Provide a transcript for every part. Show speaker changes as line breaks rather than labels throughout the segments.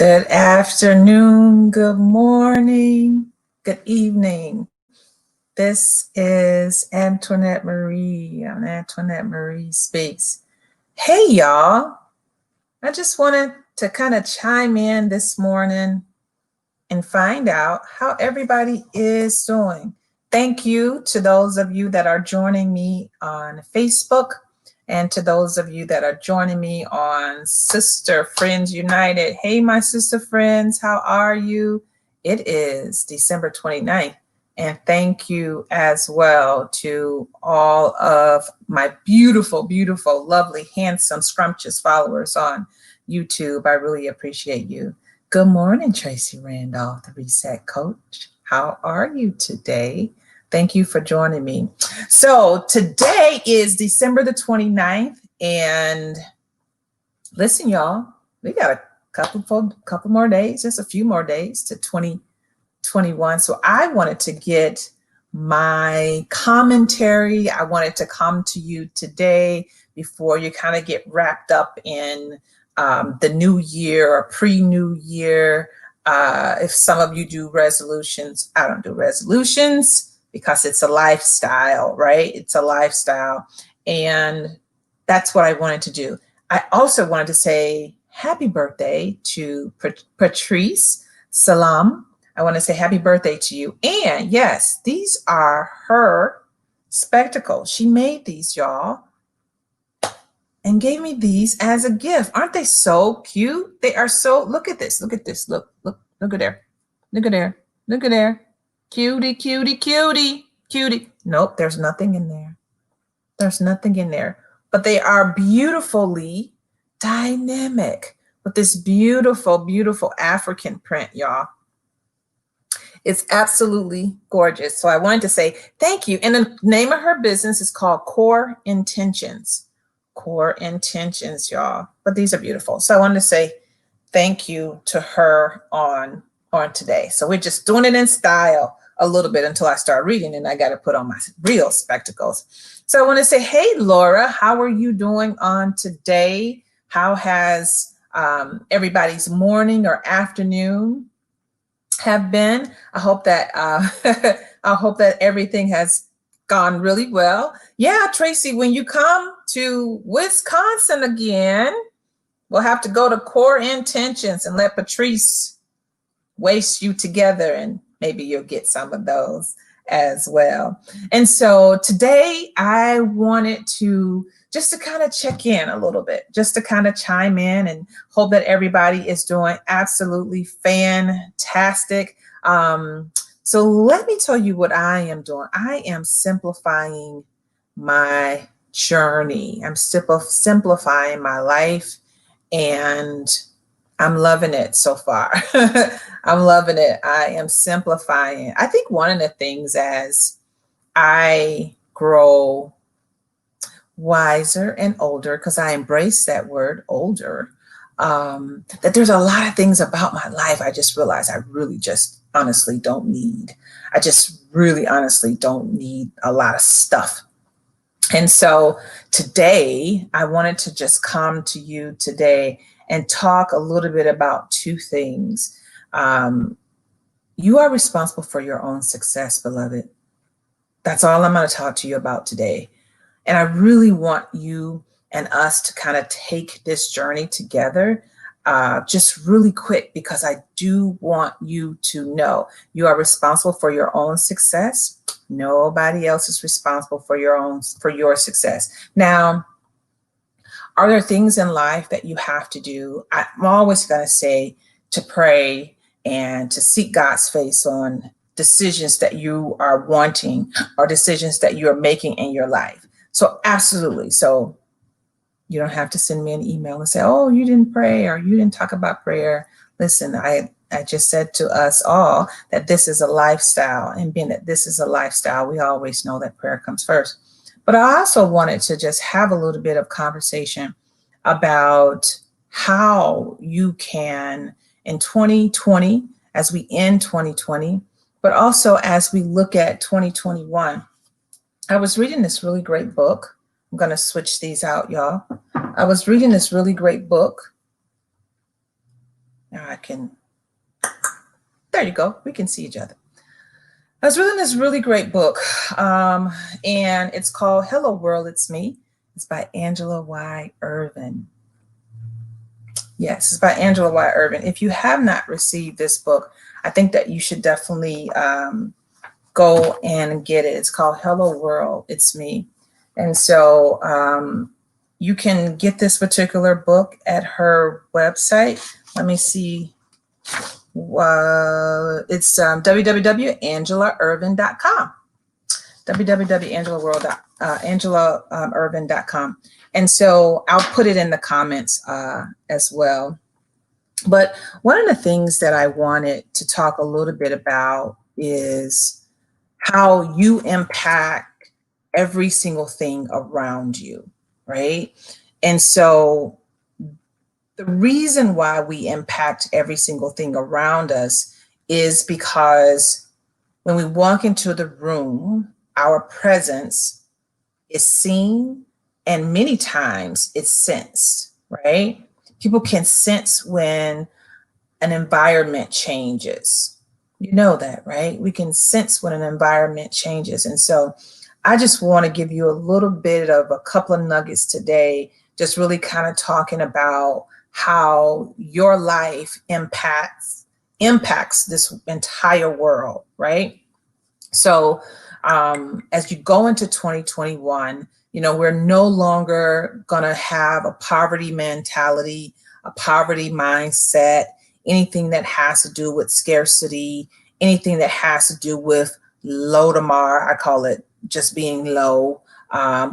Good afternoon, good morning, good evening. This is Antoinette Marie on Antoinette Marie Speaks. Hey, y'all. I just wanted to kind of chime in this morning and find out how everybody is doing. Thank you to those of you that are joining me on Facebook and to those of you that are joining me on Sister Friends United. Hey, my sister friends, how are you? It is December 29th. And thank you as well to all of my beautiful, beautiful, lovely, handsome, scrumptious followers on YouTube. I really appreciate you. Good morning, Tracy Randolph, the Reset Coach. How are you today? Thank you for joining me. So today is December the 29th, and listen, y'all, we got a couple more days, just a few more days to 2021. So I wanted to get my commentary. I wanted to come to you today before you kind of get wrapped up in the new year or pre-new year. If some of you do resolutions, I don't do resolutions because it's a lifestyle, right? It's a lifestyle. And that's what I wanted to do. I also wanted to say happy birthday to Patrice Salam. I want to say happy birthday to you. And yes, these are her spectacles. She made these, y'all, and gave me these as a gift. Aren't they so cute? They are so, look at this, look at this, look at there, look at there, look at there. Cutie, cutie, cutie, cutie. Nope, there's nothing in there. There's nothing in there. But they are beautifully dynamic with this beautiful, beautiful African print, y'all. It's absolutely gorgeous. So I wanted to say thank you. And the name of her business is called Core Intentions. Core Intentions, y'all. But these are beautiful. So I wanted to say thank you to her on today. So we're just doing it in style a little bit until I start reading, and I got to put on my real spectacles. So I want to say, hey, Laura, how are you doing on today? How has everybody's morning or afternoon have been? I hope that I hope that everything has gone really well. Yeah, Tracy, when you come to Wisconsin again, we'll have to go to Core Intentions and let Patrice waste you together, and maybe you'll get some of those as well. And so today I wanted to just to kind of check in a little bit, just to kind of chime in and hope that everybody is doing absolutely fantastic. So let me tell you what I am doing. I am simplifying my journey. I'm simplifying my life, and I'm loving it so far. I'm loving it. I am simplifying. I think one of the things as I grow wiser and older, because I embrace that word older, that there's a lot of things about my life I just realized I really just honestly don't need. I just really honestly don't need a lot of stuff. And so today I wanted to just come to you today and talk a little bit about two things. You are responsible for your own success, beloved. That's all I'm going to talk to you about today. And I really want you and us to kind of take this journey together, just really quick, because I do want you to know you are responsible for your own success. Nobody else is responsible for your success. Now, are there things in life that you have to do? I'm always going to say to pray and to seek God's face on decisions that you are wanting or decisions that you are making in your life. So absolutely. So you don't have to send me an email and say, oh, you didn't pray or you didn't talk about prayer. Listen, I just said to us all that this is a lifestyle, and being that this is a lifestyle, we always know that prayer comes first. But I also wanted to just have a little bit of conversation about how you can, in 2020, as we end 2020, but also as we look at 2021. I was reading this really great book. I'm going to switch these out, y'all. I was reading this really great book Now I can, there you go. We can see each other. I was reading this really great book, and it's called Hello World, It's Me. It's by Angela Y. Irvin. Yes, it's by Angela Y. Irvin. If you have not received this book, I think that you should definitely go and get it. It's called Hello World, It's Me. And so you can get this particular book at her website. Let me see. It's www.angelairvin.com. www.angelairvin.com. And so I'll put it in the comments as well. But one of the things that I wanted to talk a little bit about is how you impact every single thing around you, right? And so the reason why we impact every single thing around us is because when we walk into the room, our presence is seen and many times it's sensed, right? People can sense when an environment changes. You know that, right? We can sense when an environment changes. And so I just want to give you a little bit of a couple of nuggets today, just really kind of talking about how your life impacts this entire world, right? So as you go into 2021, you know, we're no longer going to have a poverty mentality, a poverty mindset, anything that has to do with scarcity, anything that has to do with Lodamar, I call it just being low.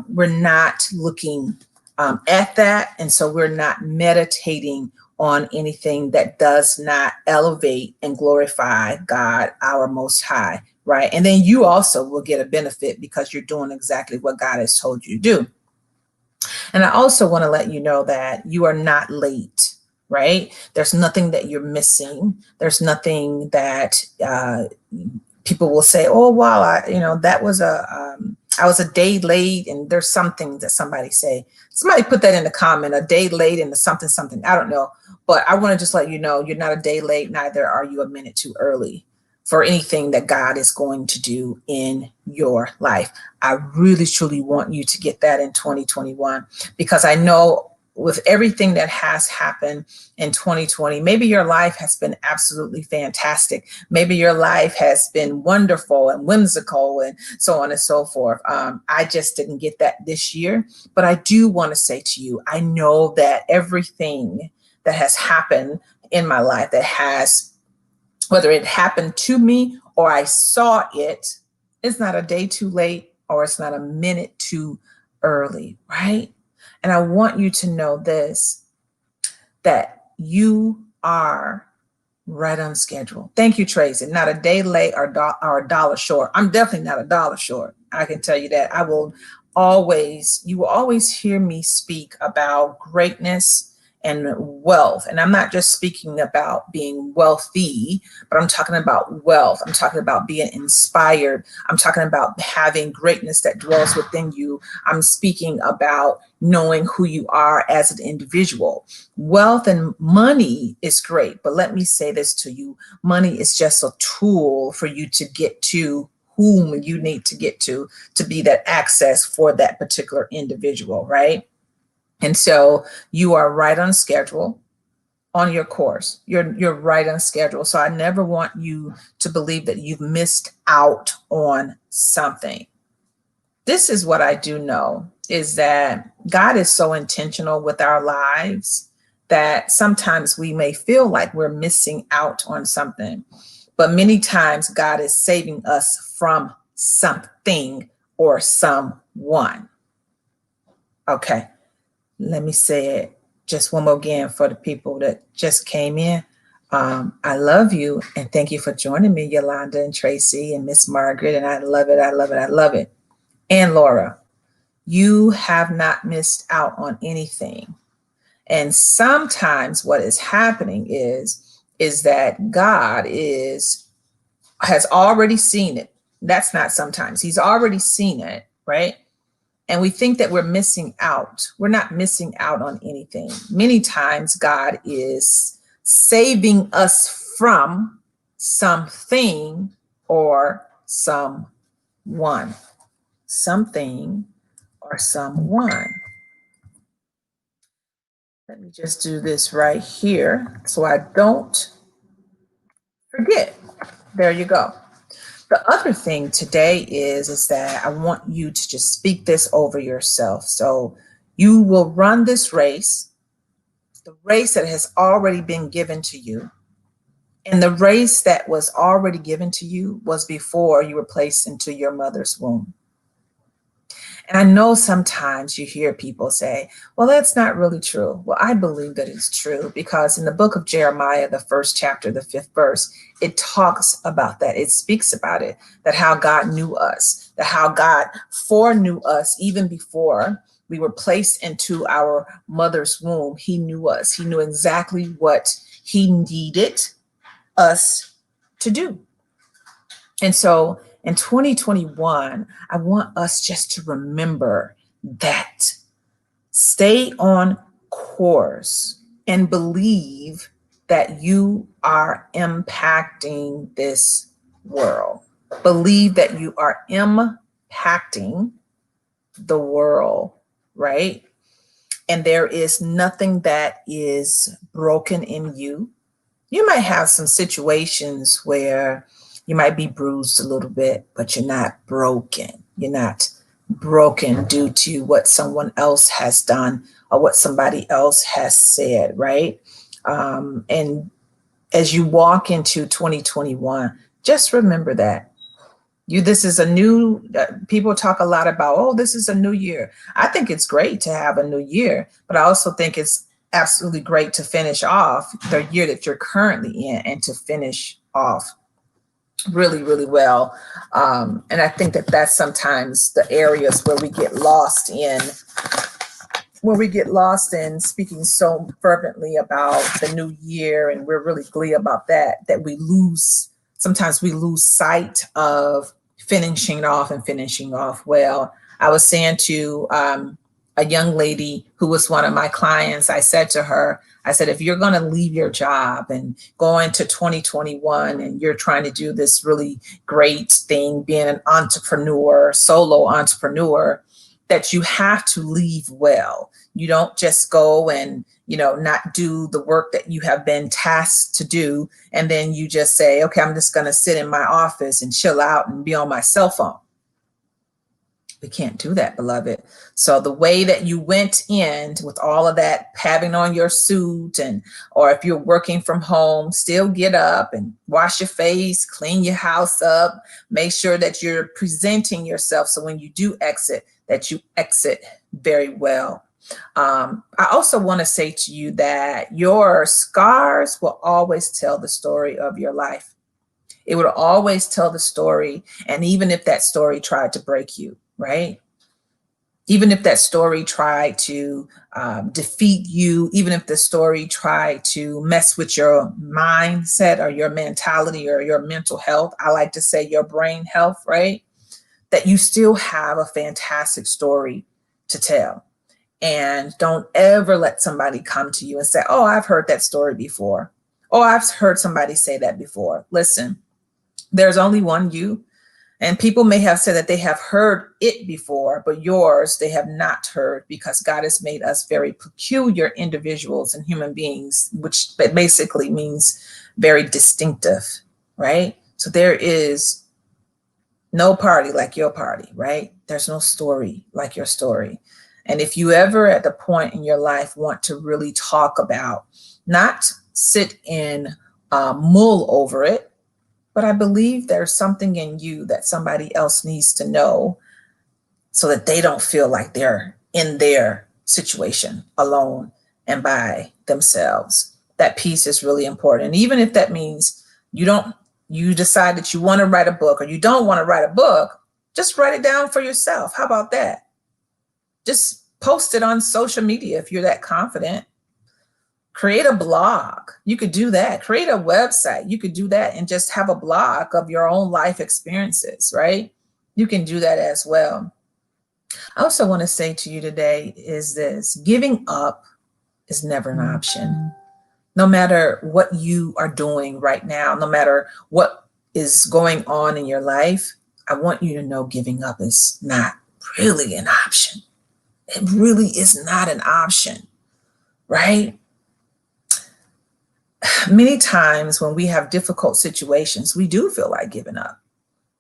We're not looking at that. And so we're not meditating on anything that does not elevate and glorify God, our Most High, right? And then you also will get a benefit because you're doing exactly what God has told you to do. And I also want to let you know that you are not late, right? There's nothing that you're missing. There's nothing that people will say, oh, wow, that was I was a day late, and there's something that somebody put that in the comment, a day late and something, I don't know. But I want to just let you know, you're not a day late, neither are you a minute too early for anything that God is going to do in your life. I really, truly want you to get that in 2021, because I know with everything that has happened in 2020, maybe your life has been absolutely fantastic. Maybe your life has been wonderful and whimsical and so on and so forth. I just didn't get that this year, but I do want to say to you, I know that everything that has happened in my life whether it happened to me or I saw it, it's not a day too late or it's not a minute too early, right? And I want you to know this, that you are right on schedule. Thank you, Tracy. Not a day late or a dollar short. I'm definitely not a dollar short. I can tell you that. You will always hear me speak about greatness and wealth. And I'm not just speaking about being wealthy, but I'm talking about wealth. I'm talking about being inspired. I'm talking about having greatness that dwells within you. I'm speaking about knowing who you are as an individual. Wealth and money is great, but let me say this to you. Money is just a tool for you to get to whom you need to get to be that access for that particular individual, right? And so you are right on schedule on your course. You're right on schedule. So I never want you to believe that you've missed out on something. This is what I do know, is that God is so intentional with our lives that sometimes we may feel like we're missing out on something, but many times God is saving us from something or someone. Okay. Let me say it just one more again for the people that just came in. I love you and thank you for joining me, Yolanda and Tracy and Miss Margaret. And I love it. I love it. I love it. And Laura, you have not missed out on anything. And sometimes what is happening is that God has already seen it. That's not sometimes. He's already seen it, right? And we think that we're missing out. We're not missing out on anything. Many times God is saving us from something or someone. Something or someone. Let me just do this right here so I don't forget. There you go. The other thing today is that I want you to just speak this over yourself. So you will run this race, the race that has already been given to you. And the race that was already given to you was before you were placed into your mother's womb. And I know sometimes you hear people say, well, that's not really true. Well, I believe that it's true because in the book of Jeremiah, the 1st chapter, the 5th verse, it talks about that. It speaks about it, that how God knew us, that how God foreknew us even before we were placed into our mother's womb. He knew us. He knew exactly what he needed us to do. And so in 2021, I want us just to remember that. Stay on course and believe that you are impacting this world. Believe that you are impacting the world, right? And there is nothing that is broken in you. You might have some situations where you might be bruised a little bit, but you're not broken. You're not broken due to what someone else has done or what somebody else has said, right? And as you walk into 2021, just remember that. This is a new, people talk a lot about, oh, this is a new year. I think it's great to have a new year, but I also think it's absolutely great to finish off the year that you're currently in and to finish off really, really well. And I think that that's sometimes the areas where we get lost in, speaking so fervently about the new year, and we're really glee about that sometimes we lose sight of finishing off well. I was saying to a young lady who was one of my clients, I said to her, I said, if you're going to leave your job and go into 2021 and you're trying to do this really great thing, being an entrepreneur, solo entrepreneur, that you have to leave well. You don't just go and, not do the work that you have been tasked to do. And then you just say, okay, I'm just going to sit in my office and chill out and be on my cell phone. We can't do that, beloved. So the way that you went in with all of that, having on your suit, or if you're working from home, still get up and wash your face, clean your house up, make sure that you're presenting yourself. So when you do exit, that you exit very well. I also want to say to you that your scars will always tell the story of your life. It would always tell the story. And even if that story tried to break you, right? Even if that story tried to defeat you, even if the story tried to mess with your mindset or your mentality or your mental health, I like to say your brain health, right? That you still have a fantastic story to tell. And don't ever let somebody come to you and say, oh, I've heard that story before. Oh, I've heard somebody say that before. Listen, there's only one you. And people may have said that they have heard it before, but yours they have not heard, because God has made us very peculiar individuals and human beings, which basically means very distinctive, right? So there is no party like your party, right? There's no story like your story. And if you ever at the point in your life want to really talk about, not sit and mull over it, but I believe there's something in you that somebody else needs to know so that they don't feel like they're in their situation alone and by themselves. That piece is really important. And even if that means you decide that you want to write a book or you don't want to write a book, just write it down for yourself. How about that? Just post it on social media if you're that confident. Create a blog. You could do that. Create a website. You could do that and just have a blog of your own life experiences, right? You can do that as well. I also want to say to you today is this: giving up is never an option. No matter what you are doing right now, no matter what is going on in your life, I want you to know giving up is not really an option. It really is not an option, right? Many times when we have difficult situations, we do feel like giving up.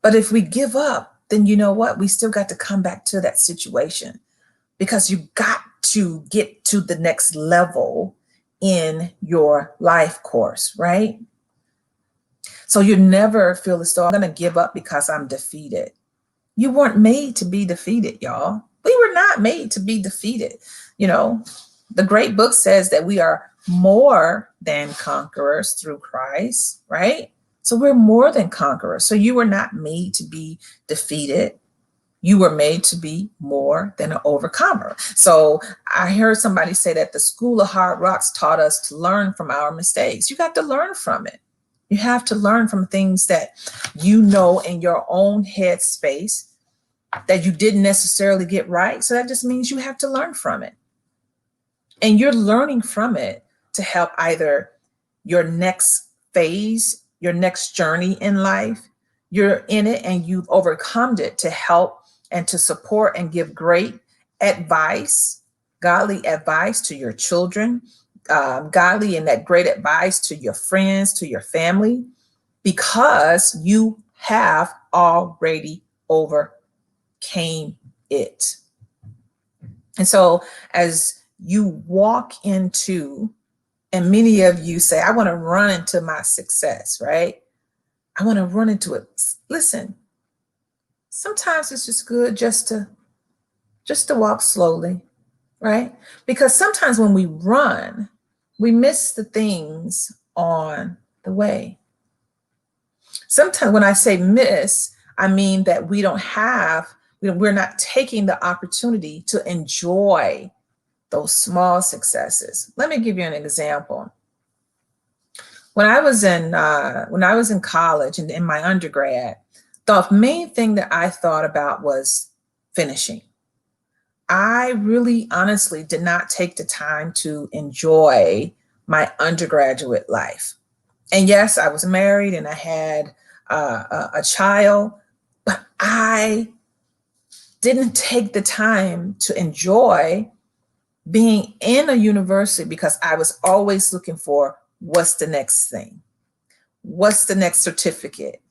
But if we give up, then you know what? We still got to come back to that situation, because you got to get to the next level in your life course, right? So you never feel as though I'm going to give up because I'm defeated. You weren't made to be defeated, y'all. We were not made to be defeated. You know, the great book says that we are more than conquerors through Christ, right? So we're more than conquerors. So you were not made to be defeated. You were made to be more than an overcomer. So I heard somebody say that the School of Hard Rocks taught us to learn from our mistakes. You got to learn from it. You have to learn from things that you know in your own head space that you didn't necessarily get right. So that just means you have to learn from it. And you're learning from it to help either your next phase, your next journey in life. You're in it and you've overcome it to help and to support and give great advice, godly advice to your children, godly and that great advice to your friends, to your family, because you have already overcame it. And so as you walk into, and many of you say, I want to run into my success, right? I want to run into it. Listen, sometimes it's just good just to walk slowly, right? Because sometimes when we run, we miss the things on the way. Sometimes when I say miss, I mean that we're not taking the opportunity to enjoy those small successes. Let me give you an example. When I was in college and in my undergrad, the main thing that I thought about was finishing. I really honestly did not take the time to enjoy my undergraduate life. And yes, I was married and I had a child, but I didn't take the time to enjoy being in a university because I was always looking for what's the next thing? What's the next certificate?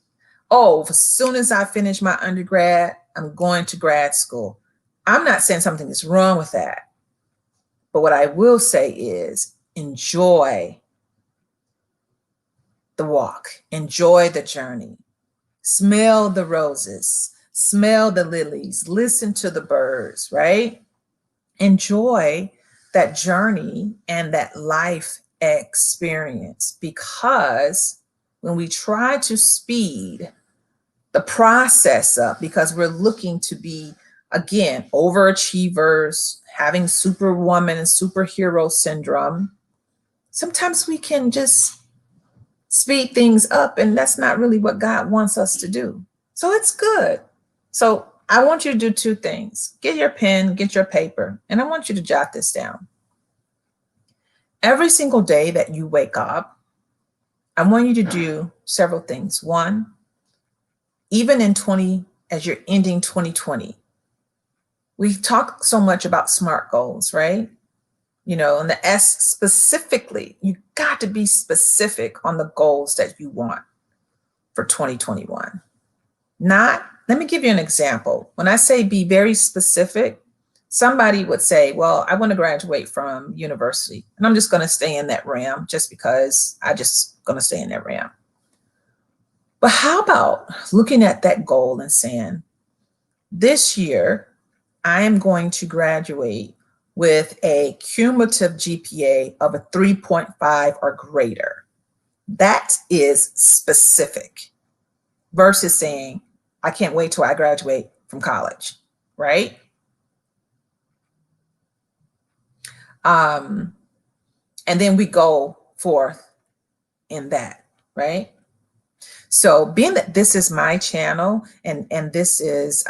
Oh, as soon as I finish my undergrad, I'm going to grad school. I'm not saying something is wrong with that. But what I will say is enjoy the walk, enjoy the journey, smell the roses, smell the lilies, listen to the birds, right? Enjoy that journey and that life experience, because when we try to speed the process up because we're looking to be, again, overachievers, having superwoman and superhero syndrome, sometimes we can just speed things up, and that's not really what God wants us to do. So it's good. So I want you to do two things. Get your pen, get your paper, and I want you to jot this down. Every single day that you wake up, I want you to do several things. One, even as you're ending 2020, we talk so much about SMART goals, right? You know, and the S specifically, you got to be specific on the goals that you want for 2021. Let me give you an example. When I say be very specific, somebody would say, well, I want to graduate from university and I'm just going to stay in that realm just because I just going to stay in that realm. But how about looking at that goal and saying, this year, I am going to graduate with a cumulative GPA of a 3.5 or greater. That is specific versus saying, I can't wait till I graduate from college, right? And then we go forth in that, right? So being that this is my channel and this is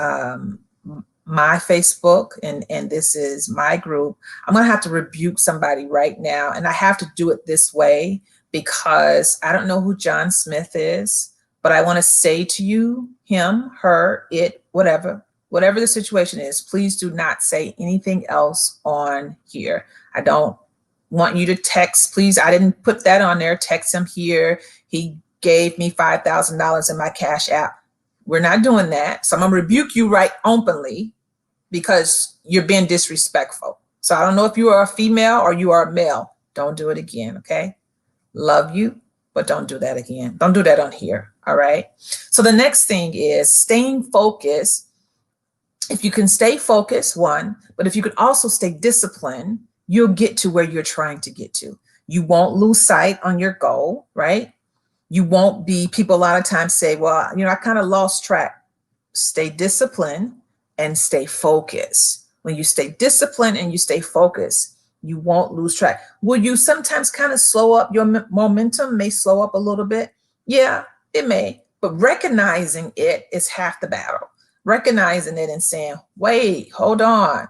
my Facebook and this is my group, I'm going to have to rebuke somebody right now. And I have to do it this way because I don't know who John Smith is, but I want to say to you, him, her, it, whatever the situation is, please do not say anything else on here. I don't want you to text, please. I didn't put that on there. Text him here. He gave me $5,000 in my Cash App. We're not doing that. So I'm going to rebuke you right openly because you're being disrespectful. So I don't know if you are a female or you are a male. Don't do it again, okay? Love you, but don't do that again. Don't do that on here, all right? So the next thing is staying focused. If you can stay focused, one, but if you can also stay disciplined, you'll get to where you're trying to get to. You won't lose sight on your goal, right? You won't be, people a lot of times say, well, I kind of lost track. Stay disciplined and stay focused. When you stay disciplined and you stay focused, you won't lose track. Will you sometimes kind of slow up? Your momentum may slow up a little bit. Yeah, it may, but recognizing it is half the battle. Recognizing it and saying, wait, hold on.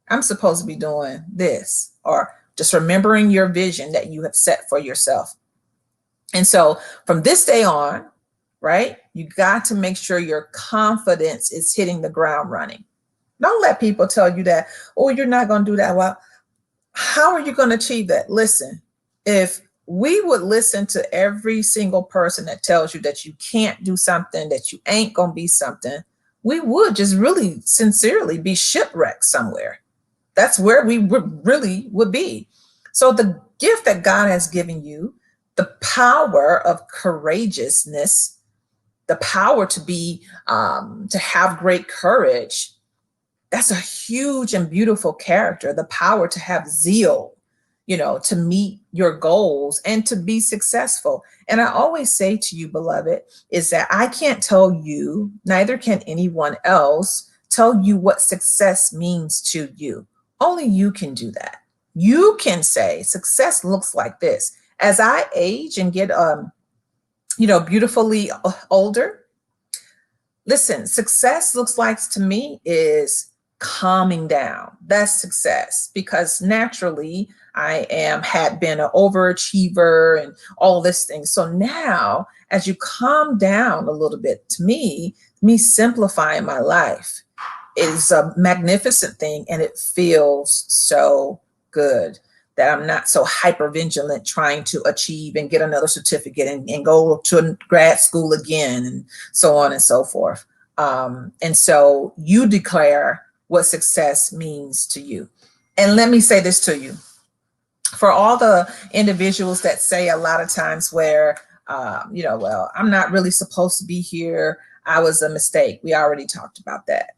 I'm supposed to be doing this, or just remembering your vision that you have set for yourself. And so from this day on, right, you got to make sure your confidence is hitting the ground running. Don't let people tell you that, oh, you're not going to do that. Well, how are you going to achieve that? Listen, if we would listen to every single person that tells you that you can't do something, that you ain't going to be something, we would just really sincerely be shipwrecked somewhere. That's where we really would be. So the gift that God has given you, the power of courageousness, the power to be, to have great courage, that's a huge and beautiful character. The power to have zeal, to meet your goals and to be successful. And I always say to you, beloved, is that I can't tell you, neither can anyone else tell you what success means to you. Only you can do that. You can say success looks like this. As I age and get, beautifully older, listen, success looks like to me is calming down. That's success, because naturally I had been an overachiever and all this thing. So now as you calm down a little bit, to me simplifying my life is a magnificent thing. And it feels so good that I'm not so hyper vigilant trying to achieve and get another certificate and go to grad school again and so on and so forth. And so you declare what success means to you. And let me say this to you. For all the individuals that say a lot of times where, well, I'm not really supposed to be here. I was a mistake. We already talked about that.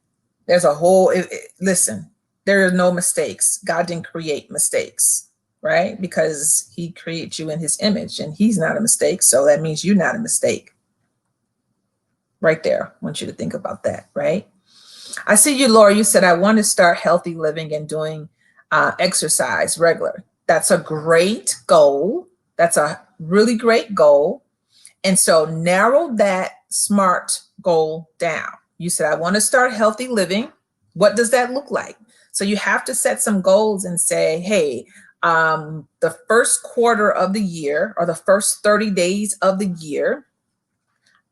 There's a whole, listen, there are no mistakes. God didn't create mistakes, right? Because he created you in his image and he's not a mistake. So that means you're not a mistake. Right there. I want you to think about that, right? I see you, Laura. You said, I want to start healthy living and doing exercise regular. That's a great goal. That's a really great goal. And so narrow that SMART goal down. You said, I want to start healthy living. What does that look like? So you have to set some goals and say, hey, the first quarter of the year or the first 30 days of the year,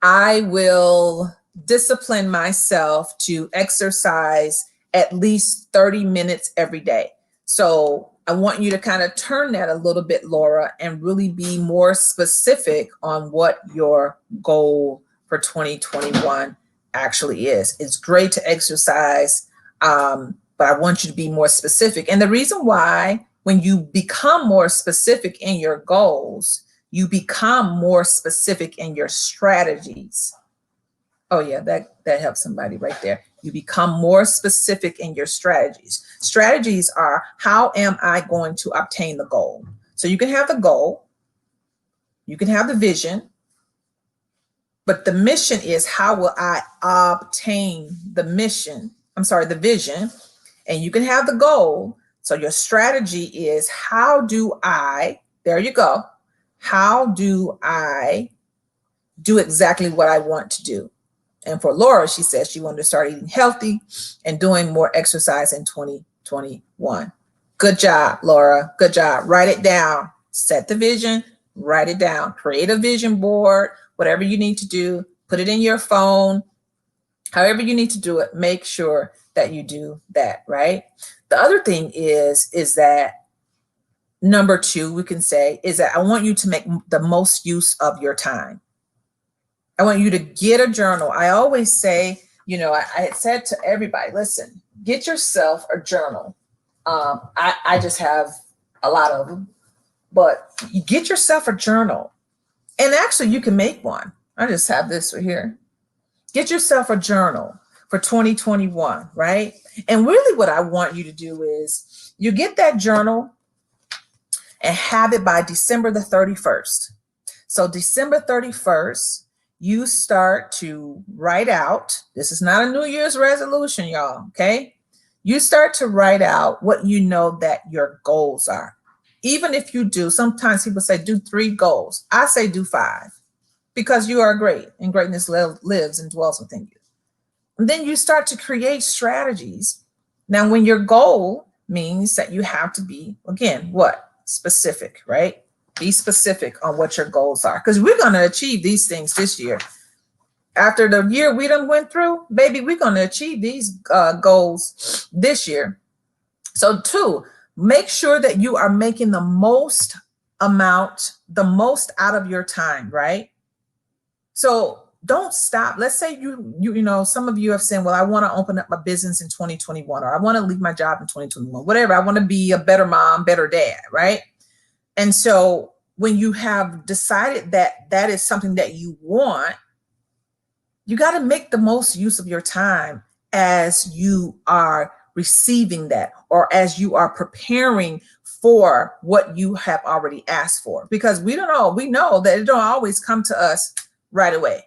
I will discipline myself to exercise at least 30 minutes every day. So I want you to kind of turn that a little bit, Laura, and really be more specific on what your goal for 2021 actually is. It's great to exercise, but I want you to be more specific. And the reason why, when you become more specific in your goals, you become more specific in your strategies. Oh yeah, that helps somebody right there. You become more specific in your strategies. Strategies are, how am I going to obtain the goal? So you can have the goal, you can have the vision, but the mission is, how will I obtain the vision? And you can have the goal. So your strategy is, how do I, there you go. How do I do exactly what I want to do? And for Laura, she said she wanted to start eating healthy and doing more exercise in 2021. Good job, Laura. Good job. Write it down. Set the vision, write it down. Create a vision board, whatever you need to do. Put it in your phone. However you need to do it, make sure that you do that, right? The other thing is that number 2, we can say, is that I want you to make the most use of your time. I want you to get a journal. I always say, I said to everybody, listen, get yourself a journal. I just have a lot of them, but you get yourself a journal. And actually, you can make one. I just have this right here. Get yourself a journal for 2021, right? And really what I want you to do is you get that journal and have it by December the 31st. So December 31st, you start to write out. This is not a New Year's resolution, y'all, okay? You start to write out what you know that your goals are. Even if you do, sometimes people say do 3 goals. I say do 5. Because you are great and greatness lives and dwells within you. And then you start to create strategies. Now, when your goal means that you have to be, again, what? Specific, right? Be specific on what your goals are, because we're going to achieve these things this year. After the year we done went through, baby, we're going to achieve these goals this year. So 2, make sure that you are making the most out of your time, right? So don't stop. Let's say some of you have said, well, I want to open up my business in 2021, or I want to leave my job in 2021, whatever. I want to be a better mom, better dad, right? And so when you have decided that that is something that you want, you got to make the most use of your time as you are receiving that, or as you are preparing for what you have already asked for. Because we know that it don't always come to us right away,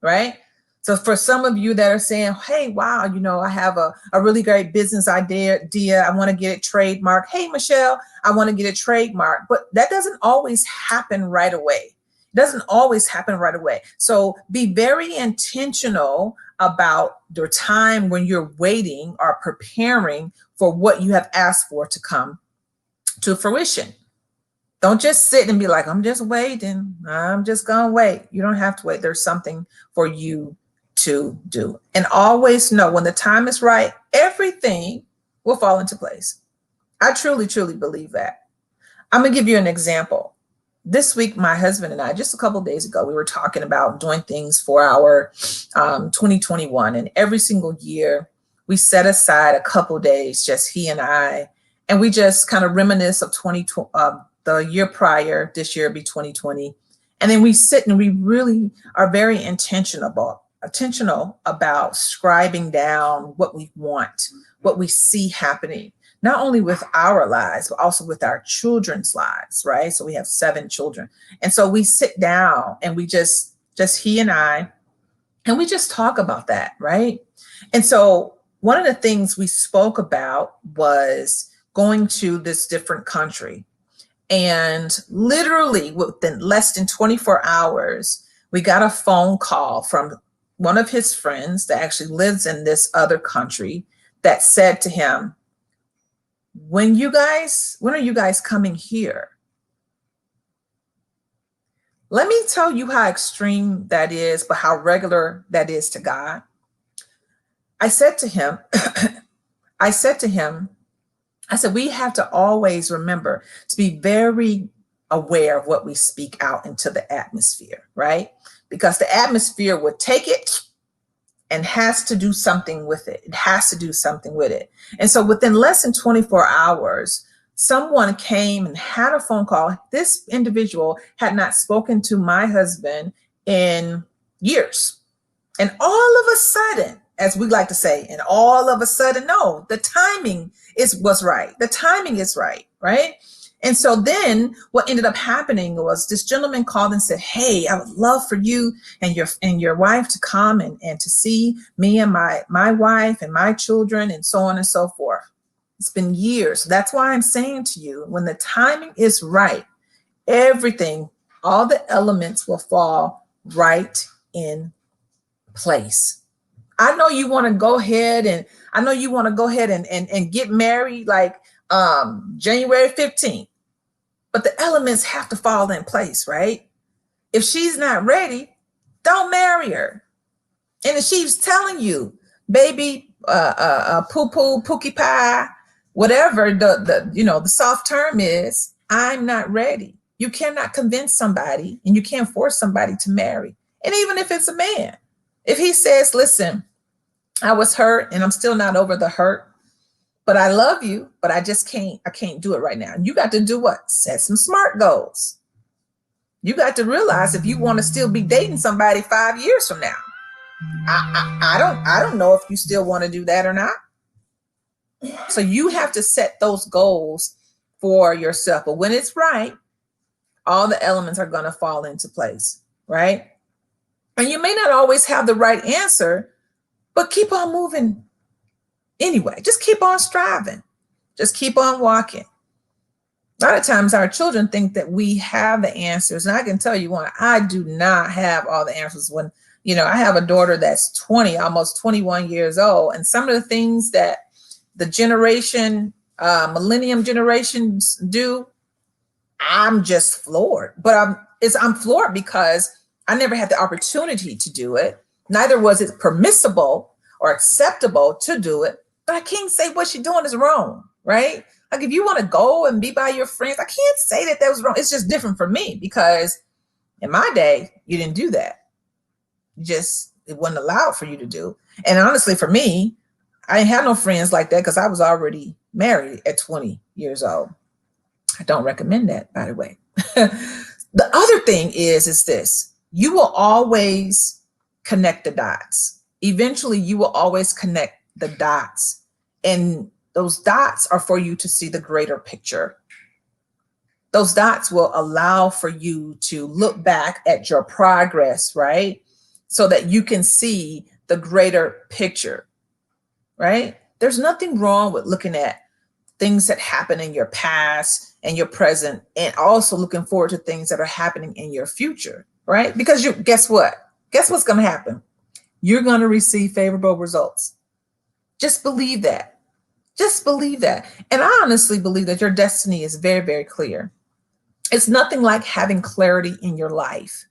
right? So for some of you that are saying, hey, wow, I have a really great business idea. I want to get it trademarked. Hey, Michelle, I want to get it trademarked. But that doesn't always happen right away. It doesn't always happen right away. So be very intentional about your time when you're waiting or preparing for what you have asked for to come to fruition. Don't just sit and be like, I'm just waiting. I'm just going to wait. You don't have to wait. There's something for you to do. And always know when the time is right, everything will fall into place. I truly, truly believe that. I'm going to give you an example. This week, my husband and I, just a couple of days ago, we were talking about doing things for our 2021. And every single year, we set aside a couple days, just he and I, and we just kind of reminisce of the year prior. This year be 2020. And then we sit and we really are very intentional about scribing down what we want, what we see happening, not only with our lives, but also with our children's lives, right? So we have 7 children. And so we sit down and we just he and I, and we just talk about that, right? And so one of the things we spoke about was going to this different country. And literally within less than 24 hours, we got a phone call from one of his friends that actually lives in this other country that said to him, when are you guys coming here? Let me tell you how extreme that is, but how regular that is to God. I said to him, we have to always remember to be very aware of what we speak out into the atmosphere, right? Because the atmosphere would take it and has to do something with it. It has to do something with it. And so within less than 24 hours, someone came and had a phone call. This individual had not spoken to my husband in years. And all of a sudden, as we like to say, and all of a sudden, no, the timing was right. The timing is right, right? And so then what ended up happening was this gentleman called and said, hey, I would love for you and your wife to come and to see me and my wife and my children and so on and so forth. It's been years. That's why I'm saying to you, when the timing is right, everything, all the elements will fall right in place. I know you want to go ahead and get married like January 15th, but the elements have to fall in place, right? If she's not ready, don't marry her. And if she's telling you, baby, poo poo, pookie pie, whatever the soft term is, I'm not ready. You cannot convince somebody, and you can't force somebody to marry. And even if it's a man, if he says, listen, I was hurt and I'm still not over the hurt, but I love you, but I can't do it right now. And you got to do what? Set some SMART goals. You got to realize if you want to still be dating somebody 5 years from now. I don't know if you still want to do that or not. So you have to set those goals for yourself. But when it's right, all the elements are going to fall into place, right? And you may not always have the right answer, but keep on moving anyway. Just keep on striving. Just keep on walking. A lot of times our children think that we have the answers. And I can tell you one, I do not have all the answers. When, I have a daughter that's 20, almost 21 years old. And some of the things that the millennium generations do, I'm just floored. But I'm floored because I never had the opportunity to do it. Neither was it permissible or acceptable to do it. But I can't say what she's doing is wrong, right? Like if you want to go and be by your friends, I can't say that was wrong. It's just different for me because in my day, you didn't do that. It wasn't allowed for you to do. And honestly, for me, I didn't have no friends like that because I was already married at 20 years old. I don't recommend that, by the way. The other thing is this. You will always connect the dots. Eventually, you will always connect the dots. And those dots are for you to see the greater picture. Those dots will allow for you to look back at your progress, right? So that you can see the greater picture, right? There's nothing wrong with looking at things that happen in your past and your present, and also looking forward to things that are happening in your future, right? Because guess what? Guess what's going to happen? You're going to receive favorable results. Just believe that. Just believe that. And I honestly believe that your destiny is very, very clear. It's nothing like having clarity in your life.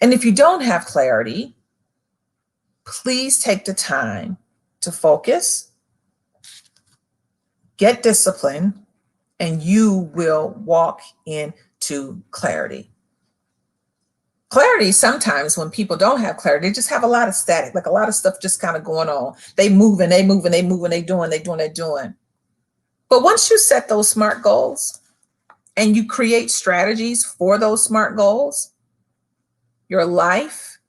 And if you don't have clarity, please take the time to focus, get discipline, and you will walk into clarity. Clarity, sometimes when people don't have clarity, they just have a lot of static, like a lot of stuff just kind of going on. They move and they move and they move and they doing. But once you set those SMART goals and you create strategies for those SMART goals, your life,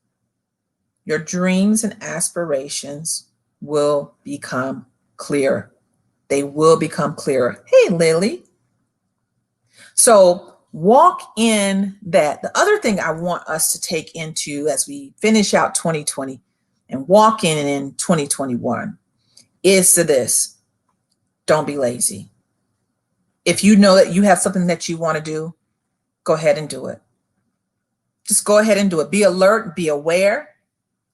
your dreams and aspirations will become clear. They will become clearer. Hey, Lily. So walk in that. The other thing I want us to take into as we finish out 2020 and walk in 2021 is to this. Don't be lazy. If you know that you have something that you want to do, go ahead and do it. Just go ahead and do it. Be alert, be aware.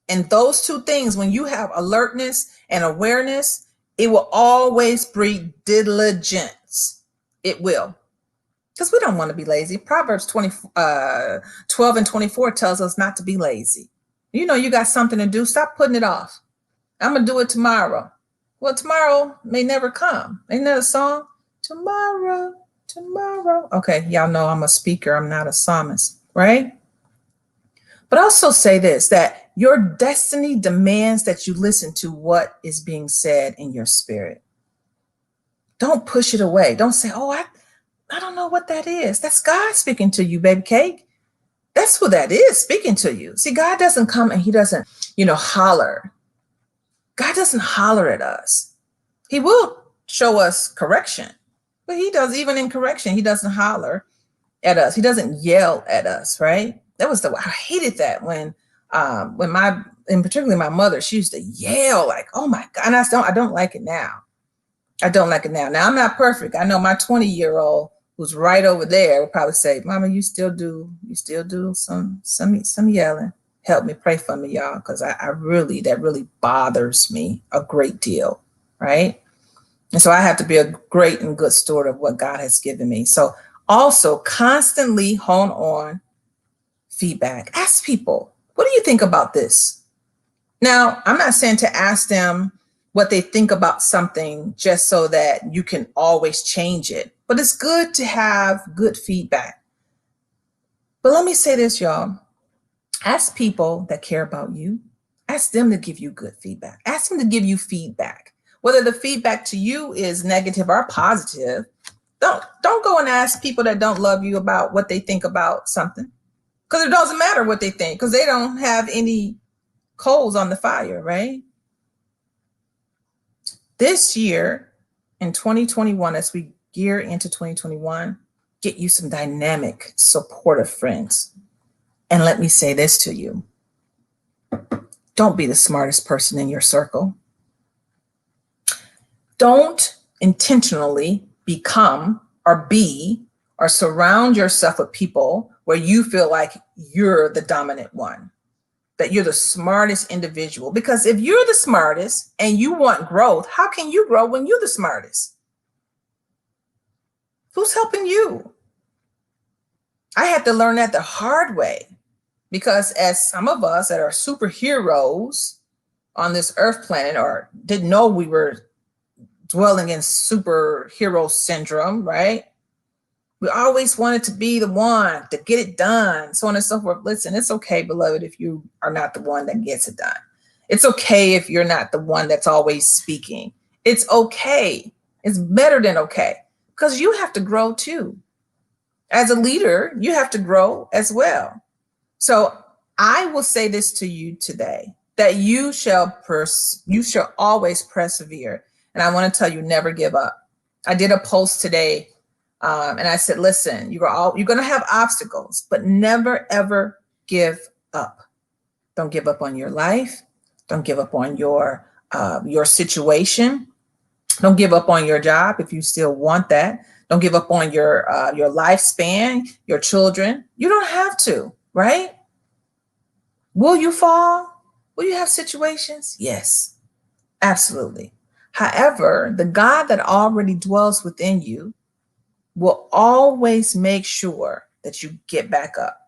And those two things, when you have alertness and awareness, it will always breed diligence. It will. Because we don't want to be lazy. Proverbs 12 and 24 tells us not to be lazy. You got something to do. Stop putting it off. I'm going to do it tomorrow. Well, tomorrow may never come. Ain't that a song? Tomorrow. Okay, y'all know I'm a speaker. I'm not a psalmist, right? But also say this, that your destiny demands that you listen to what is being said in your spirit. Don't push it away. Don't say, oh, I don't know what that is. That's God speaking to you, baby cake. That's who that is speaking to you. See, God doesn't come and he doesn't, holler. God doesn't holler at us. He will show us correction, but he does, even in correction, he doesn't holler at us. He doesn't yell at us, right? I hated that when and particularly my mother, she used to yell like, oh my God. And I don't like it now. I don't like it now. Now I'm not perfect. I know my 20-year-old who's right over there will probably say, Mama, you still do some yelling. Help me, pray for me, y'all, because that really bothers me a great deal, right? And so I have to be a great and good steward of what God has given me. So also constantly hone on feedback. Ask people, what do you think about this? Now, I'm not saying to ask them what they think about something just so that you can always change it, but it's good to have good feedback. But let me say this, y'all. Ask people that care about you. Ask them to give you good feedback. Ask them to give you feedback. Whether the feedback to you is negative or positive, don't go and ask people that don't love you about what they think about something. Because it doesn't matter what they think, because they don't have any coals on the fire, right? This year in 2021, as we gear into 2021, get you some dynamic, supportive friends. And let me say this to you. Don't be the smartest person in your circle. Don't intentionally become or be or surround yourself with people where you feel like you're the dominant one, that you're the smartest individual. Because if you're the smartest and you want growth, how can you grow when you're the smartest? Who's helping you? I had to learn that the hard way, because as some of us that are superheroes on this earth planet or didn't know we were dwelling in superhero syndrome, right? We always wanted to be the one to get it done, so on and so forth. Listen, it's okay, beloved, if you are not the one that gets it done. It's okay if you're not the one that's always speaking. It's okay. It's better than okay, because you have to grow too. As a leader, you have to grow as well. So I will say this to you today, that you shall always persevere. And I want to tell you, never give up. I did a post today, and I said, listen, you're going to have obstacles, but never, ever give up. Don't give up on your life. Don't give up on your situation. Don't give up on your job if you still want that. Don't give up on your lifespan, your children. You don't have to, right? Will you fall? Will you have situations? Yes, absolutely. However, the God that already dwells within you will always make sure that you get back up,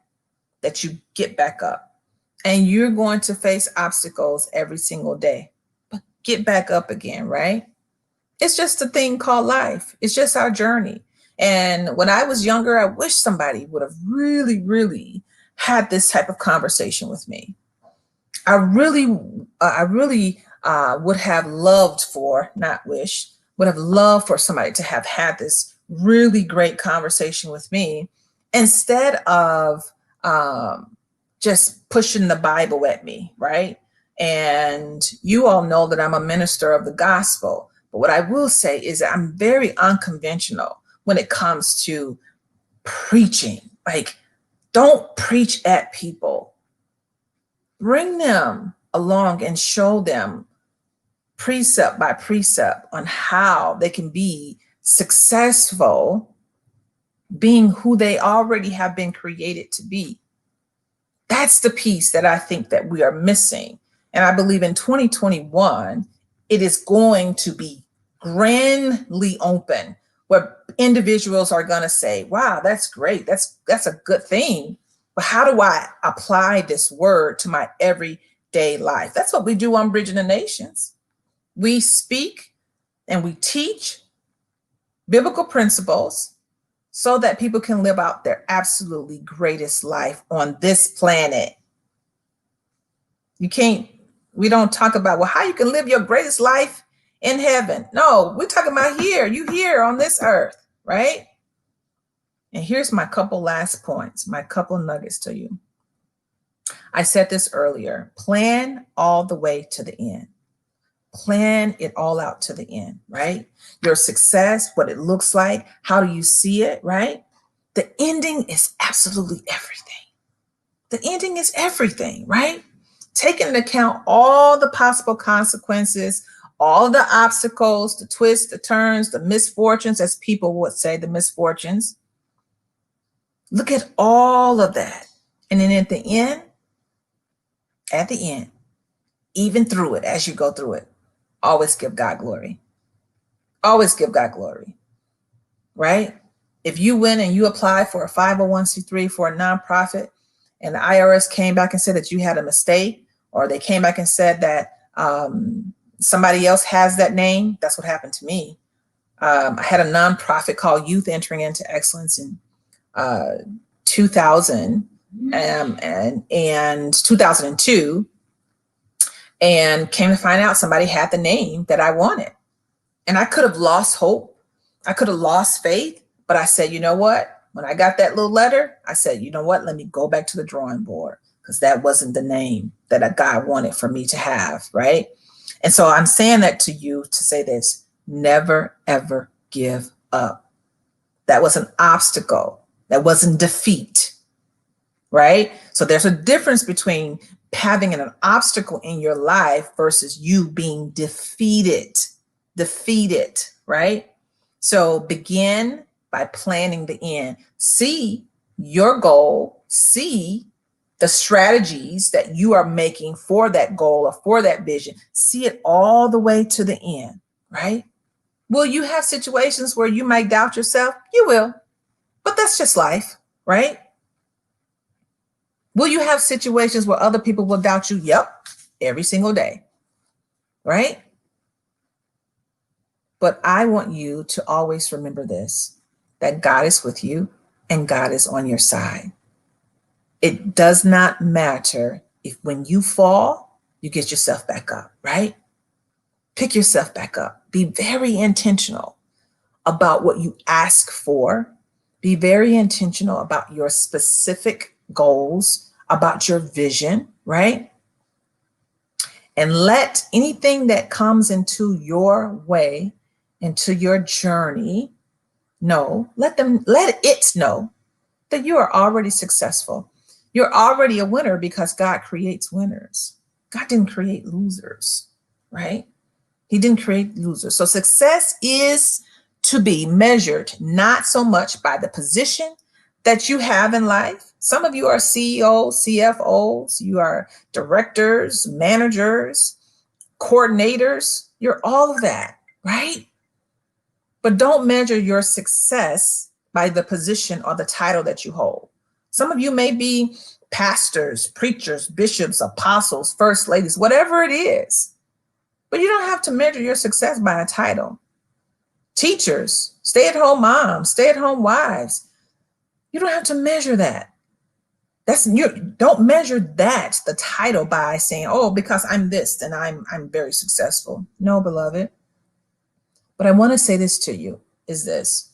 And you're going to face obstacles every single day, but get back up again, right? It's just a thing called life. It's just our journey. And when I was younger, I wish somebody would have really, really had this type of conversation with me. I really would have loved for, not wish, would have loved for somebody to have had this really great conversation with me instead of just pushing the Bible at me, right? And you all know that I'm a minister of the gospel. But what I will say is that I'm very unconventional when it comes to preaching. Like, don't preach at people. Bring them along and show them precept by precept on how they can be successful being who they already have been created to be. That's the piece that I think that we are missing. And I believe in 2021, it is going to be grandly open, where individuals are going to say, wow, that's great. That's a good thing. But how do I apply this word to my everyday life? That's what we do on Bridging the Nations. We speak and we teach biblical principles so that people can live out their absolutely greatest life on this planet. We don't talk about, well, how you can live your greatest life in heaven. No, we're talking about you here on this earth, right? And here's my couple last points, my couple nuggets to you. I said this earlier, plan all the way to the end. Plan it all out to the end, right? Your success, what it looks like, how do you see it, right? The ending is absolutely everything. The ending is everything, right? Taking into account all the possible consequences, all the obstacles, the twists, the turns, the misfortunes, as people would say, the misfortunes. Look at all of that. And then at the end, at the end, even through it, as you go through it, always give God glory. Always give God glory, right? If you went and you applied for a 501c3 for a nonprofit and the IRS came back and said that you had a mistake, or they came back and said that somebody else has that name, that's what happened to me. I had a nonprofit called Youth Entering into Excellence in 2000 and 2002, and came to find out somebody had the name that I wanted. And I could have lost hope. I could have lost faith, but I said, you know what? When I got that little letter, I said, you know what? Let me go back to the drawing board, because that wasn't the name that a God wanted for me to have, right? And so I'm saying that to you to say this: never, ever give up. That was an obstacle. That wasn't defeat, right? So there's a difference between having an obstacle in your life versus you being defeated, right? So begin by planning the end. See your goal, see the strategies that you are making for that goal or for that vision. See it all the way to the end, right? Will you have situations where you might doubt yourself? You will, but that's just life, right? Will you have situations where other people will doubt you? Yep, every single day, right? But I want you to always remember this, that God is with you and God is on your side. It does not matter if when you fall, you get yourself back up, right? Pick yourself back up. Be very intentional about what you ask for. Be very intentional about your specific goals, about your vision, right? And let anything that comes into your way, into your journey, let it know that you are already successful. You're already a winner because God creates winners. God didn't create losers, right? He didn't create losers. So success is to be measured not so much by the position that you have in life. Some of you are CEOs, CFOs, you are directors, managers, coordinators. You're all of that, right? But don't measure your success by the position or the title that you hold. Some of you may be pastors, preachers, bishops, apostles, first ladies, whatever it is. But you don't have to measure your success by a title. Teachers, stay-at-home moms, stay-at-home wives. You don't have to measure that. Don't measure that, the title, by saying, oh, because I'm this, then I'm very successful. No, beloved. But I want to say this to you is this.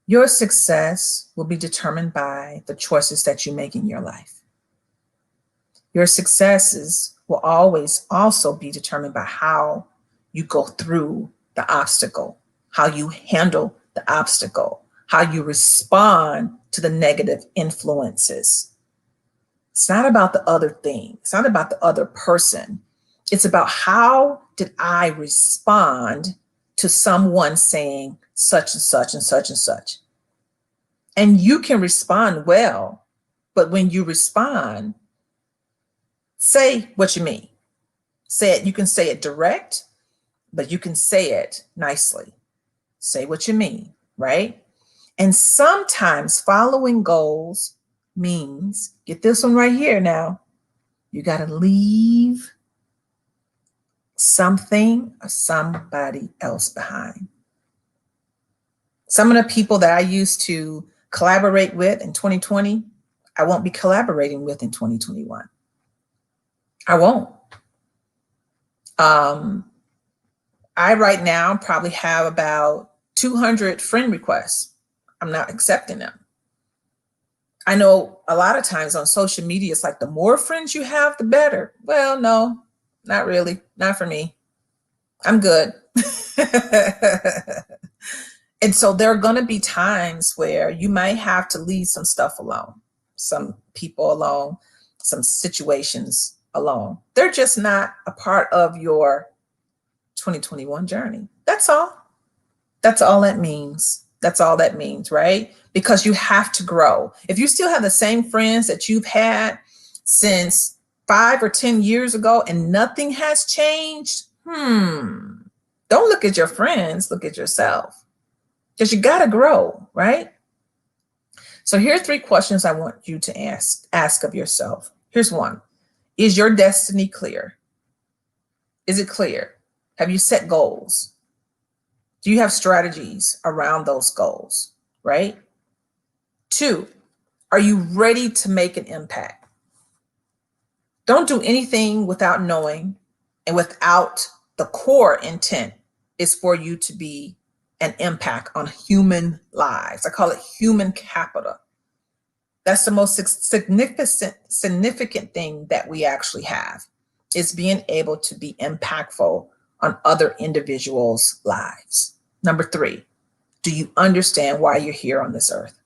Your success will be determined by the choices that you make in your life. Your successes will always also be determined by how you go through the obstacle, how you handle the obstacle, how you respond to the negative influences. It's not about the other thing. It's not about the other person. It's about how did I respond to someone saying such and such and such and such. And you can respond well, but when you respond, say what you mean. Say it. You can say it direct, but you can say it nicely. Say what you mean, right? And sometimes following goals means, get this one right here now, you got to leave something or somebody else behind. Some of the people that I used to collaborate with in 2020, I won't be collaborating with in 2021. I won't. I right now probably have about 200 friend requests. I'm not accepting them. I know a lot of times on social media, it's like the more friends you have, the better. Well, no, not really. Not for me. I'm good. And so there are going to be times where you might have to leave some stuff alone, some people alone, some situations alone. They're just not a part of your 2021 journey. That's all. That's all that means. That's all that means, right? Because you have to grow. If you still have the same friends that you've had since 5 or 10 years ago and nothing has changed, don't look at your friends, look at yourself. Because you got to grow, right? So here are 3 questions I want you to ask of yourself. Here's one. Is your destiny clear? Is it clear? Have you set goals? Do you have strategies around those goals, right? 2, are you ready to make an impact? Don't do anything without knowing and without the core intent is for you to be an impact on human lives. I call it human capital. That's the most significant thing that we actually have, is being able to be impactful on other individuals' lives. Number 3, do you understand why you're here on this earth?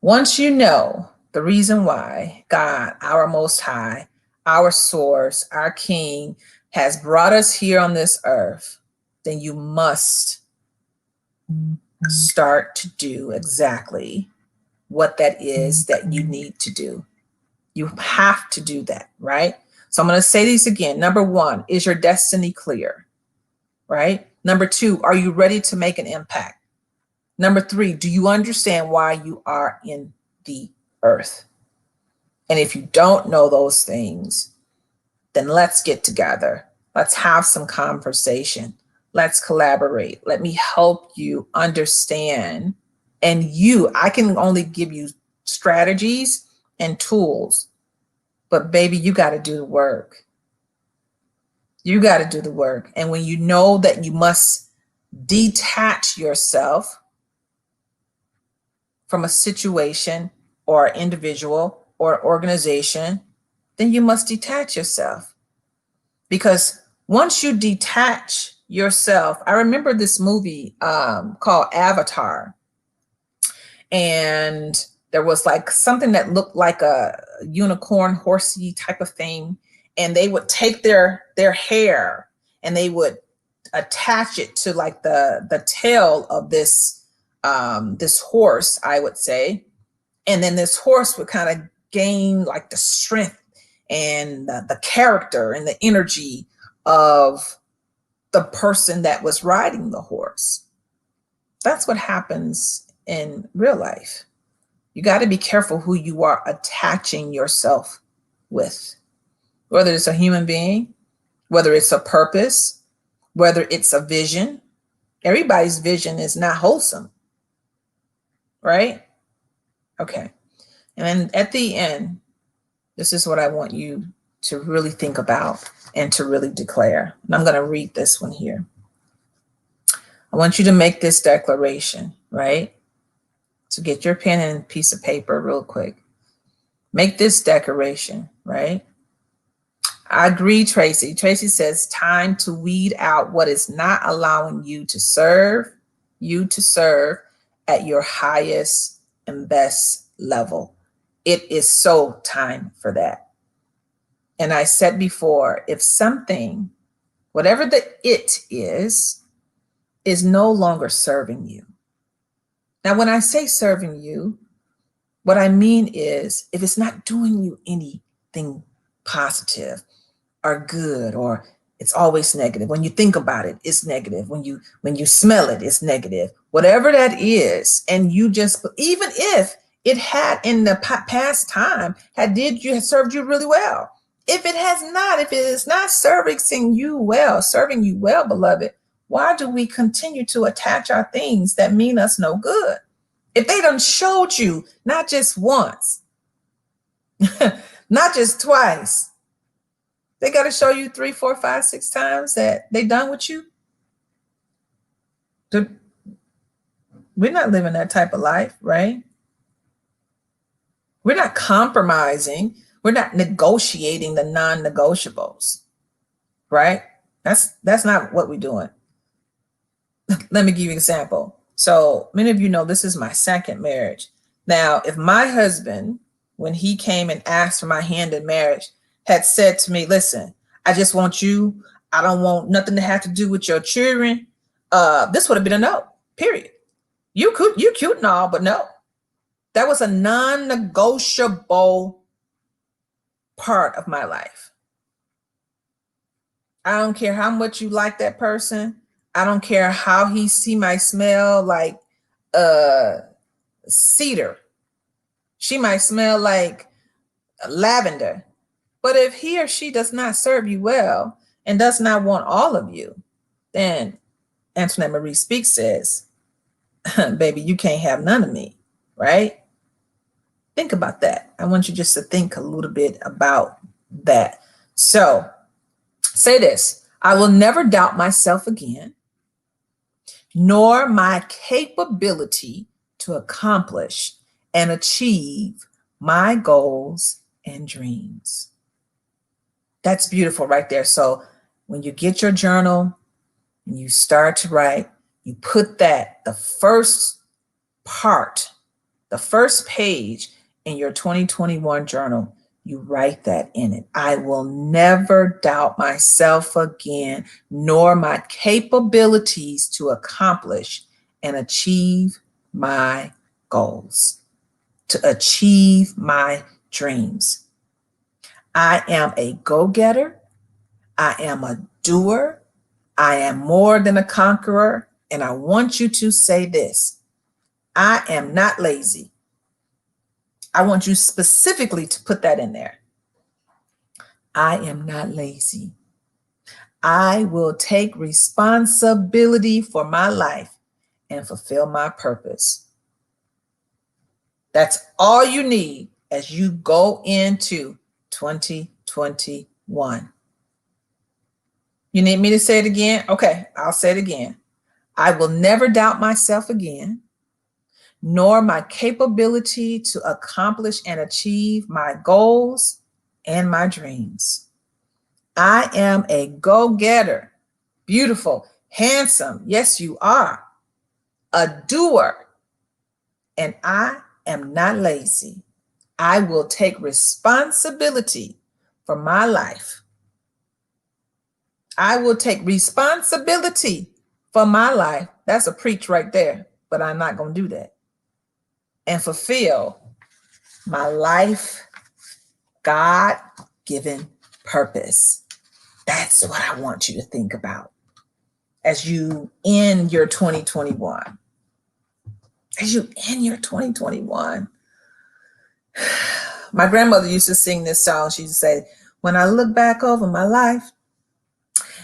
Once you know the reason why God, our Most High, our source, our King, has brought us here on this earth, then you must start to do exactly what that is that you need to do. You have to do that, right? So I'm going to say these again. Number 1, is your destiny clear, right? Number 2, are you ready to make an impact? Number 3, do you understand why you are in the earth? And if you don't know those things, then let's get together. Let's have some conversation. Let's collaborate. Let me help you understand. And I can only give you strategies and tools, but baby, you got to do the work. You got to do the work. And when you know that you must detach yourself from a situation or an individual or an organization, then you must detach yourself. Because once you detach yourself, I remember this movie called Avatar. And there was like something that looked like a unicorn horsey type of thing. And they would take their hair and they would attach it to like the tail of this horse, I would say. And then this horse would kind of gain like the strength and the character and the energy of the person that was riding the horse. That's what happens in real life. You got to be careful who you are attaching yourself with, whether it's a human being, whether it's a purpose, whether it's a vision. Everybody's vision is not wholesome, right? Okay. And then at the end, this is what I want you to really think about and to really declare. And I'm going to read this one here. I want you to make this declaration, right? So get your pen and piece of paper real quick. Make this declaration, right? I agree, Tracy. Tracy says, time to weed out what is not allowing you to serve at your highest and best level. It is so time for that. And I said before, if something, whatever the it is no longer serving you. Now, when I say serving you, what I mean is if it's not doing you anything positive or good, or it's always negative. When you think about it, it's negative. When you smell it, it's negative. Whatever that is, and you just, even if it had in the past time had served you really well. If it is not serving you well, beloved, why do we continue to attach our things that mean us no good? If they done showed you, not just once, not just twice, they got to show you 3, 4, 5, 6 times that they done with you. We're not living that type of life, right? We're not compromising. We're not negotiating the non-negotiables, right? That's not what we're doing. Let me give you an example. So many of you know this is my second marriage. Now, if my husband, when he came and asked for my hand in marriage, had said to me, listen, I just want you, I don't want nothing to have to do with your children, this would have been a no, period. You cute and all, but no. That was a non-negotiable part of my life. I don't care how much you like that person. I don't care how he might smell like cedar. She might smell like lavender. But if he or she does not serve you well and does not want all of you, then Antoinette Marie Speaks says, baby, you can't have none of me, right? Think about that. I want you just to think a little bit about that. So say this: I will never doubt myself again, nor my capability to accomplish and achieve my goals and dreams. That's beautiful right there. So when you get your journal and you start to write, you put that, the first part, the first page in your 2021 journal, you write that in it. I will never doubt myself again, nor my capabilities to accomplish and achieve my goals, to achieve my dreams. I am a go-getter. I am a doer. I am more than a conqueror. And I want you to say this: I am not lazy. I want you specifically to put that in there. I am not lazy. I will take responsibility for my life and fulfill my purpose. That's all you need as you go into 2021. You need me to say it again? Okay, I'll say it again. I will never doubt myself again, nor my capability to accomplish and achieve my goals and my dreams. I am a go-getter, beautiful, handsome. Yes, you are. A doer. And I am not lazy. I will take responsibility for my life. I will take responsibility for my life. That's a preach right there, but I'm not going to do that. And fulfill my life, God-given purpose. That's what I want you to think about as you end your 2021. As you end your 2021. My grandmother used to sing this song. She used to say, when I look back over my life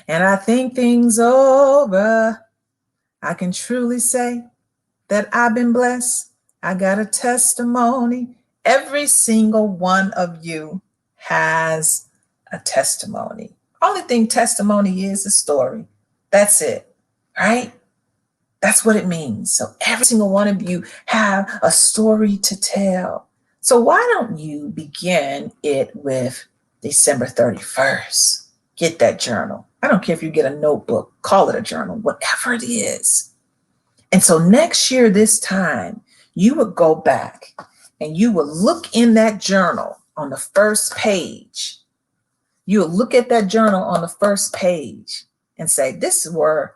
and I think things over, I can truly say that I've been blessed. I got a testimony. Every single one of you has a testimony. Only thing testimony is a story. That's it, right? That's what it means. So every single one of you have a story to tell. So why don't you begin it with December 31st? Get that journal. I don't care if you get a notebook, call it a journal, whatever it is. And so next year, this time, you would go back and you would look in that journal on the first page. You would look at that journal on the first page and say, this were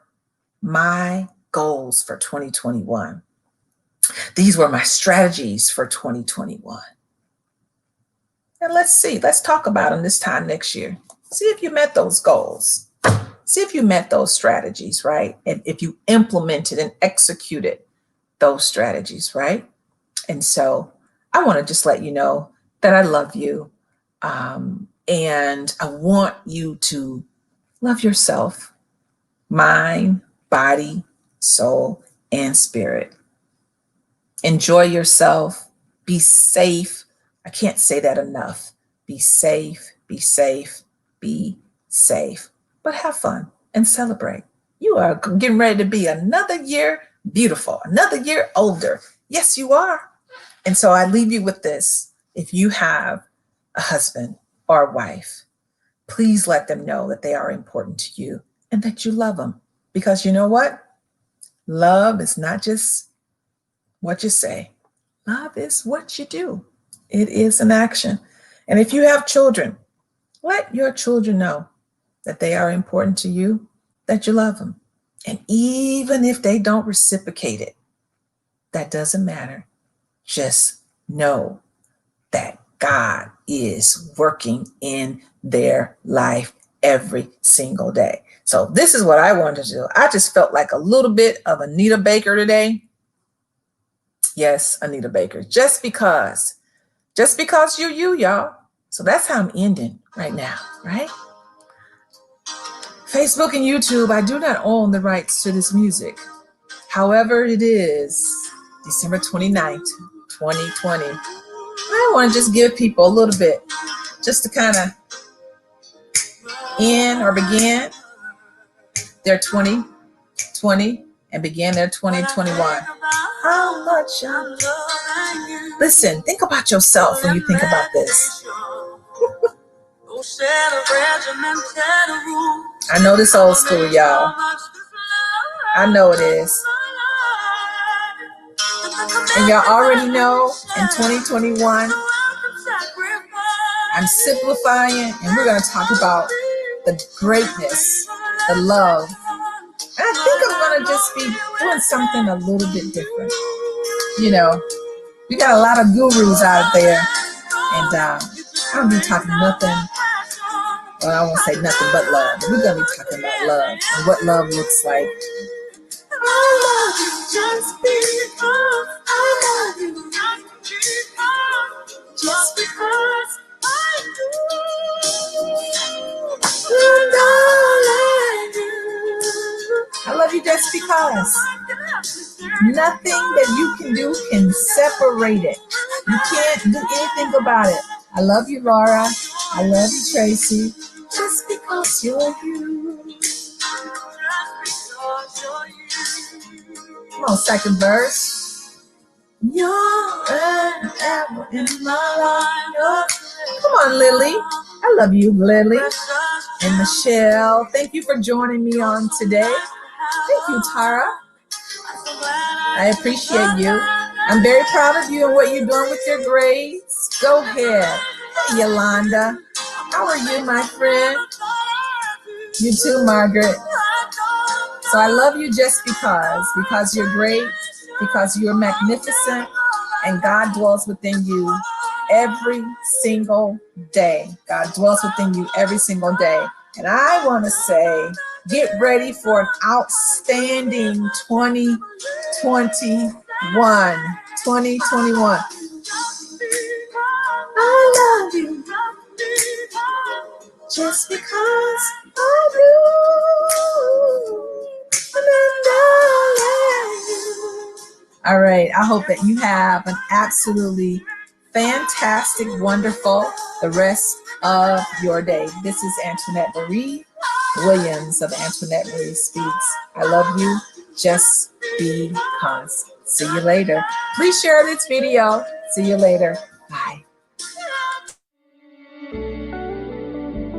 my goals for 2021. These were my strategies for 2021. And let's talk about them this time next year. See if you met those goals. See if you met those strategies, right? And if you implemented and executed those strategies, right? And so I want to just let you know that I love you. And I want you to love yourself, mind, body, soul, and spirit. Enjoy yourself. Be safe. I can't say that enough. Be safe, be safe, be safe. But have fun and celebrate. You are getting ready to be another year beautiful, another year older. Yes, you are. And so I leave you with this. If you have a husband or a wife, please let them know that they are important to you and that you love them. Because you know what? Love is not just what you say. Love is what you do. It is an action. And if you have children, let your children know that they are important to you, that you love them. And even if they don't reciprocate it, that doesn't matter. Just know that God is working in their life every single day. So this is what I wanted to do. I just felt like a little bit of Anita Baker today. Yes, Anita Baker. Just because you're you, y'all. So that's how I'm ending right now, right? Facebook and YouTube, I do not own the rights to this music. However, it is December 29th, 2020. I want to just give people a little bit just to kind of end or begin their 2020 and begin their 2021. How much I love you. Listen, think about yourself when you think about this. I know this old school, y'all. I know it is. And y'all already know in 2021, I'm simplifying and we're going to talk about the greatness, the love. And I think I'm going to just be doing something a little bit different. You know, we got a lot of gurus out there, and I don't be talking nothing. Well, I won't say nothing but love. We're going to be talking about love and what love looks like. I love you just because I love you. Just because I do. And I love you just because. Nothing that you can do can separate it. You can't do anything about it. I love you, Laura. I love you, Tracy. Just because you're you. Come on, second verse. You're an apple in my life. Come on, Lily. I love you, Lily. And Michelle, thank you for joining me on today. Thank you, Tara. I appreciate you. I'm very proud of you and what you're doing with your grades. Go ahead. Hey, Yolanda. How are you, my friend? You too, Margaret. So I love you just because you're great, because you're magnificent, and God dwells within you every single day. God dwells within you every single day. And I want to say, get ready for an outstanding 2021. 2021. I love you just because I do. All right. I hope that you have an absolutely fantastic, wonderful, the rest of your day. This is Antoinette Marie Williams of Antoinette Marie Speaks. I love you just because. See you later. Please share this video. See you later. Bye.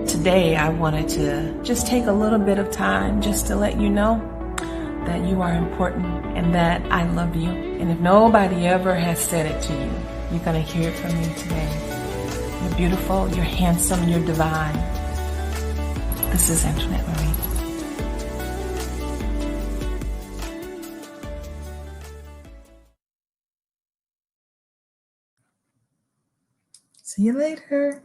Today, I wanted to just take a little bit of time just to let you know that you are important and that I love you. And if nobody ever has said it to you, you're going to hear it from me today. You're beautiful, you're handsome, you're divine. This is Antoinette Marie. See you later.